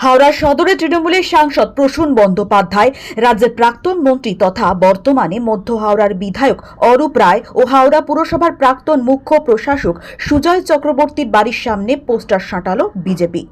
হাওড়া সদরে তৃণমূলের সাংসদ প্রসূন বন্দ্যোপাধ্যায়, রাজ্যের প্রাক্তন মন্ত্রী তথা বর্তমানে মধ্য হাওড়ার বিধায়ক অরূপ রায় ও হাওড়া পুরসভার প্রাক্তন মুখ্য প্রশাসক সুজয় চক্রবর্তীর বাড়ির সামনে পোস্টার সাঁটালো বিজেপি।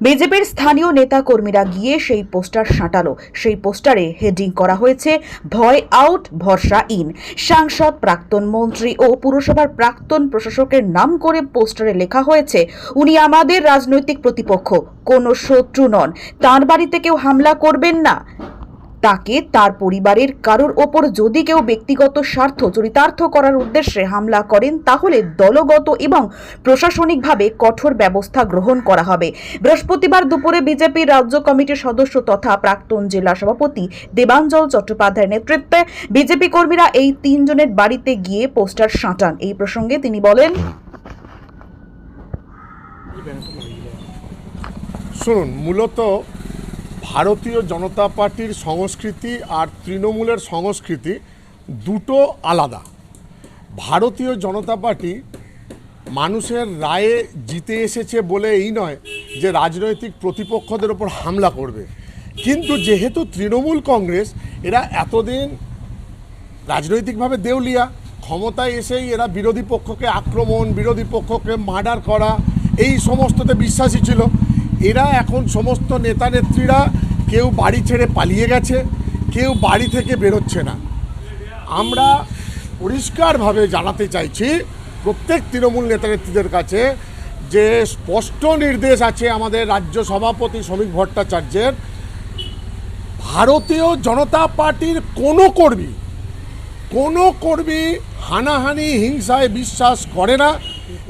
বিজেপির স্থানীয় নেতা কর্মীরা গিয়ে সেই পোস্টার সাঁটালো। সেই পোস্টারে হেডিং করা হয়েছে ভয় আউট ভরসা ইন। সাংসদ, প্রাক্তন মন্ত্রী ও পুরসভার প্রাক্তন প্রশাসকের নাম করে পোস্টারে লেখা হয়েছে, উনি আমাদের রাজনৈতিক প্রতিপক্ষ, কোনো শত্রু নন, তাঁর বাড়িতে কেউ হামলা করবেন না। তাকে, তার পরিবারের কারোর ওপর যদি কেউ ব্যক্তিগত স্বার্থ চরিতার্থ করার উদ্দেশ্যে হামলা করেন তাহলে দলগত এবং প্রশাসনিকভাবে কঠোর ব্যবস্থা গ্রহণ করা হবে। বৃহস্পতিবার দুপুরে বিজেপির রাজ্য কমিটির সদস্য তথা প্রাক্তন জেলা সভাপতি দেবাঞ্জল চট্টোপাধ্যায়ের নেতৃত্বে বিজেপি কর্মীরা এই তিনজনের বাড়িতে গিয়ে পোস্টার সাঁটান। এই প্রসঙ্গে তিনি বলেন, শুনুন, মূলত ভারতীয় জনতা পার্টির সংস্কৃতি আর তৃণমূলের সংস্কৃতি দুটো আলাদা। ভারতীয় জনতা পার্টি মানুষের রায়ে জিতে এসেছে বলে এই নয় যে রাজনৈতিক প্রতিপক্ষদের ওপর হামলা করবে, কিন্তু যেহেতু তৃণমূল কংগ্রেস এরা এতদিন রাজনৈতিকভাবে দেউলিয়া, ক্ষমতায় এসেই এরা বিরোধী পক্ষকে আক্রমণ, বিরোধী পক্ষকে মার্ডার করা, এই সমস্ততে বিশ্বাসী ছিল। এরা এখন সমস্ত নেতা নেত্রীরা কেউ বাড়ি ছেড়ে পালিয়ে গেছে, কেউ বাড়ি থেকে বেরোচ্ছে না। আমরা পরিষ্কারভাবে জানাতে চাইছি প্রত্যেক তৃণমূল নেতা নেত্রীদের কাছে যে স্পষ্ট নির্দেশ আছে আমাদের রাজ্য সভাপতি শ্রমিক ভট্টাচার্যের, ভারতীয় জনতা পার্টির কোনো কর্মী হানাহানি হিংসায় বিশ্বাস করে না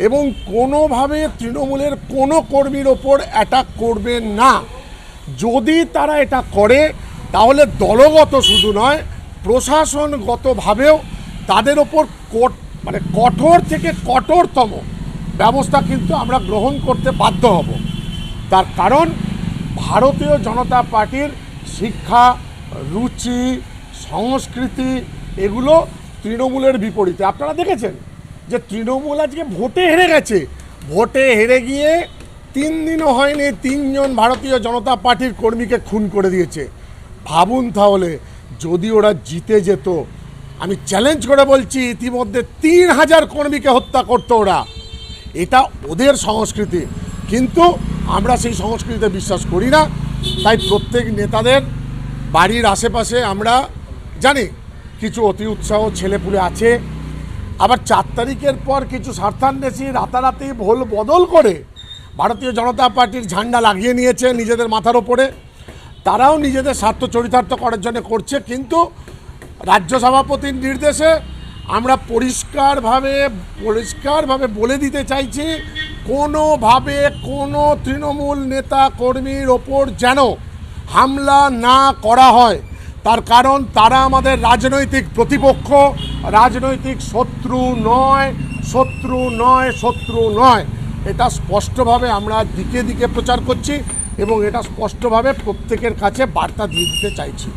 এবং কোনোভাবে তৃণমূলের কোনো কর্মীর ওপর অ্যাটাক করবেন না। যদি তারা এটা করে তাহলে দলগত শুধু নয়, প্রশাসনগতভাবেও তাদের ওপর কঠোর থেকে কঠোরতম ব্যবস্থা কিন্তু আমরা গ্রহণ করতে বাধ্য হব। তার কারণ ভারতীয় জনতা পার্টির শিক্ষা, রুচি, সংস্কৃতি এগুলো তৃণমূলের বিপরীতে। আপনারা দেখেছেন যে তৃণমূল আজকে ভোটে হেরে গেছে, ভোটে হেরে গিয়ে 3 দিনও হয়নি 3 জন ভারতীয় জনতা পার্টির কর্মীকে খুন করে দিয়েছে। ভাবুন তাহলে যদি ওরা জিতে যেত, আমি চ্যালেঞ্জ করে বলছি ইতিমধ্যে 3000 কর্মীকে হত্যা করতো ওরা। এটা ওদের সংস্কৃতি, কিন্তু আমরা সেই সংস্কৃতিতে বিশ্বাস করি না। তাই প্রত্যেক নেতাদের বাড়ির আশেপাশে আমরা জানি কিছু অতি উৎসাহ ছেলেপুলে আছে, আবার 4 তারিখের পর কিছু স্বার্থান্বেষী রাতারাতি ভোল বদল করে ভারতীয় জনতা পার্টির ঝান্ডা লাগিয়ে নিয়েছে নিজেদের মাথার ওপরে। তারাও নিজেদের স্বার্থ চরিতার্থ করার জন্য করছে, কিন্তু রাজ্য সভাপতির নির্দেশে আমরা পরিষ্কারভাবে বলে দিতে চাইছি, কোনোভাবে কোনো তৃণমূল নেতা কর্মীর ওপর যেন হামলা না করা হয়। তার কারণ তারা আমাদের রাজনৈতিক প্রতিপক্ষ, রাজনৈতিক শত্রু নয়। এটা স্পষ্টভাবে আমরা দিকে দিকে প্রচার করছি এবং এটা স্পষ্টভাবে প্রত্যেকের কাছে বার্তা দিয়ে দিতে চাইছি।